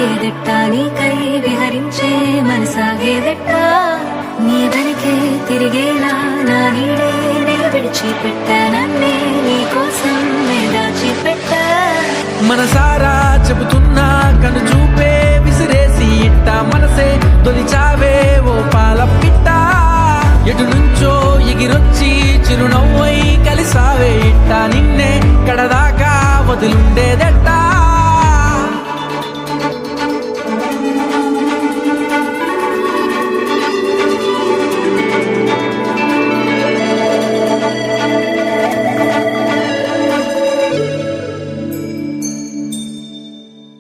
ఆగేదెట్ట నీకై విహరించే మనసాగేదెట్ట నీ వెనకే తిరిగేలా నా నీడే నేను విడిచిపెట్ట నన్నే నీ కోసం దాచిపెట్ట మనసారా చెబుతున్నా కను చూపే విసిరేసి ఇట్ట మనసే తొలిచావే ఓ పాల పిట్ట ఎటు నుంచో ఎగిరొచ్చి చిరునవ్వై కలిసావే ఇట్ట నిన్నే కడదాకా వదిలుండేదట